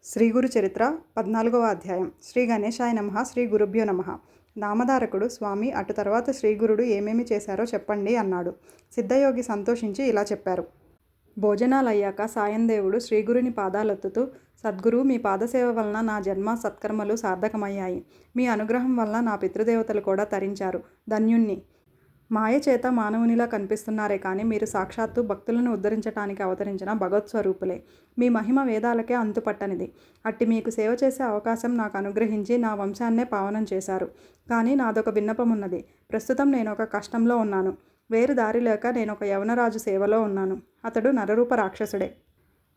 శ్రీ గురు చరిత్ర 14వ అధ్యాయం. శ్రీ గణేశాయ నమః. శ్రీ గురుభ్యో నమః. నామధారకుడు స్వామి అటు తర్వాత శ్రీగురుడు ఏమేమి చేశారో చెప్పండి అన్నాడు. సిద్ధయోగి సంతోషించి ఇలా చెప్పారు. భోజనాలయ్యాక సాయందేవుడు శ్రీగురుని పాదాలొత్తుతూ, సద్గురు, మీ పాదసేవ వలన నా జన్మ సత్కర్మలు సార్థకమయ్యాయి. మీ అనుగ్రహం వలన నా పితృదేవతలు కూడా తరించారు. ధన్యుణ్ణి. మాయ చేత మానవునిలా కనిపిస్తున్నారే కానీ మీరు సాక్షాత్తు భక్తులను ఉద్ధరించటానికి అవతరించిన భగవత్స్వరూపులే. మీ మహిమ వేదాలకే అంతుపట్టనిది. అట్టి మీకు సేవ చేసే అవకాశం నాకు అనుగ్రహించి నా వంశాన్నే పావనం చేశారు. కానీ నాదొక విన్నపమున్నది. ప్రస్తుతం నేను ఒక కష్టంలో ఉన్నాను. వేరు దారి లేక నేను ఒక యవనరాజు సేవలో ఉన్నాను. అతడు నరరూప రాక్షసుడే.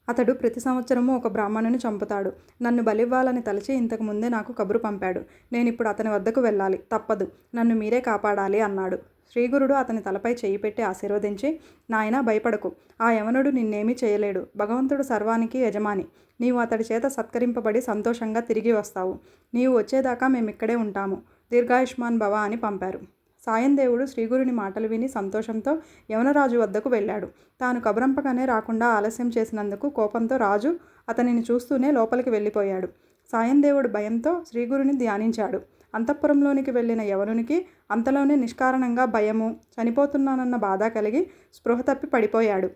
అతడు ప్రతి సంవత్సరము ఒక బ్రాహ్మణుని చంపుతాడు. నన్ను బలివ్వాలని తలచి ఇంతకు ముందే నాకు కబురు పంపాడు. నేనిప్పుడు అతని వద్దకు వెళ్ళాలి. తప్పదు. నన్ను మీరే కాపాడాలి అన్నాడు. శ్రీగురుడు అతని తలపై చెయ్యి పెట్టి ఆశీర్వదించి, నాయనా, భయపడకు. ఆ యవనుడు నిన్నేమీ చేయలేడు. భగవంతుడు సర్వానికి యజమాని. నీవు అతడి చేత సత్కరింపబడి సంతోషంగా తిరిగి వస్తావు. నీవు వచ్చేదాకా మేమిక్కడే ఉంటాము. దీర్ఘాయుష్మాన్ భవ అని పంపారు. సాయందేవుడు శ్రీగురుని మాటలు విని సంతోషంతో యవనరాజు వద్దకు వెళ్ళాడు. తాను కబురంపగానే రాకుండా ఆలస్యం చేసినందుకు కోపంతో రాజు అతనిని చూస్తూనే లోపలికి వెళ్ళిపోయాడు. సాయందేవుడు భయంతో శ్రీగురుని ధ్యానించాడు. అంతఃపురంలోనికి వెళ్ళిన యవనునికి అంతలోనే నిష్కారణంగా భయము, చనిపోతున్నానన్న బాధ కలిగి స్పృహ తప్పి పడిపోయాడు.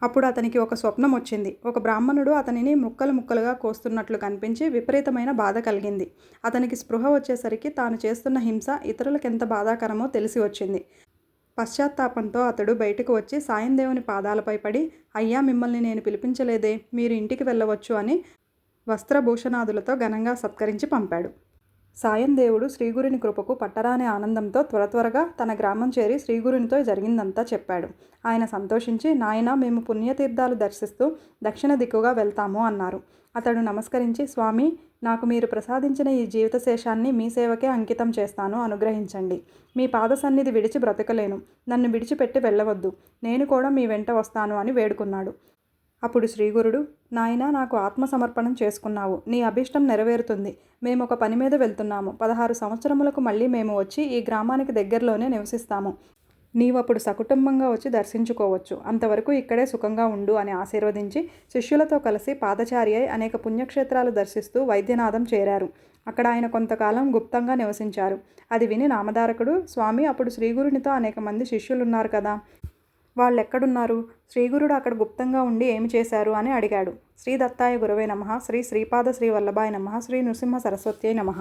అప్పుడు అతనికి ఒక స్వప్నం వచ్చింది. ఒక బ్రాహ్మణుడు అతనిని ముక్కలు ముక్కలుగా కోస్తున్నట్లు కనిపించి విపరీతమైన బాధ కలిగింది. అతనికి స్పృహ వచ్చేసరికి తాను చేస్తున్న హింస ఇతరులకెంత బాధాకరమో తెలిసి వచ్చింది. పశ్చాత్తాపంతో అతడు బయటకు వచ్చి సాయందేవుని పాదాలపై పడి, అయ్యా, మిమ్మల్ని నేను పిలిపించలేదే, మీరు ఇంటికి వెళ్ళవచ్చు అని వస్త్రభూషణాదులతో ఘనంగా సత్కరించి పంపాడు. సాయందేవుడు శ్రీగురుని కృపకు పట్టరాని ఆనందంతో త్వరగా తన గ్రామం చేరి శ్రీగురునితో జరిగిందంతా చెప్పాడు. ఆయన సంతోషించి, నాయనా, మేము పుణ్యతీర్థాలు దర్శిస్తూ దక్షిణ దిక్కుగా వెళ్తాము అన్నారు. అతడు నమస్కరించి, స్వామి, నాకు మీరు ప్రసాదించిన ఈ జీవితశేషాన్ని మీ సేవకే అంకితం చేస్తాను, అనుగ్రహించండి. మీ పాద సన్నిధి విడిచి బ్రతకలేను. నన్ను విడిచిపెట్టి వెళ్ళవద్దు. నేను కూడా మీ వెంట వస్తాను అని వేడుకున్నాడు. అప్పుడు శ్రీగురుడు, నాయనా, నాకు ఆత్మసమర్పణం చేసుకున్నావు. నీ అభీష్టం నెరవేరుతుంది. మేము ఒక పని మీద వెళ్తున్నాము. 16 సంవత్సరములకు మళ్ళీ మేము వచ్చి ఈ గ్రామానికి దగ్గరలోనే నివసిస్తాము. నీవప్పుడు సకుటుంబంగా వచ్చి దర్శించుకోవచ్చు. అంతవరకు ఇక్కడే సుఖంగా ఉండు అని ఆశీర్వదించి శిష్యులతో కలిసి పాదచారి అయి అనేక పుణ్యక్షేత్రాలు దర్శిస్తూ వైద్యనాథం చేరారు. అక్కడ ఆయన కొంతకాలం గుప్తంగా నివసించారు. అది విని నామధారకుడు, స్వామి, అప్పుడు శ్రీగురునితో అనేక మంది శిష్యులున్నారు కదా, వాళ్ళెక్కడున్నారు? శ్రీగురుడు అక్కడ గుప్తంగా ఉండి ఏమి చేశారు అని అడిగాడు. శ్రీ దత్తాయ గురవే నమః. శ్రీ శ్రీపాద శ్రీ వల్లభాయ నమః. శ్రీ నృసింహ సరస్వత్యై నమః.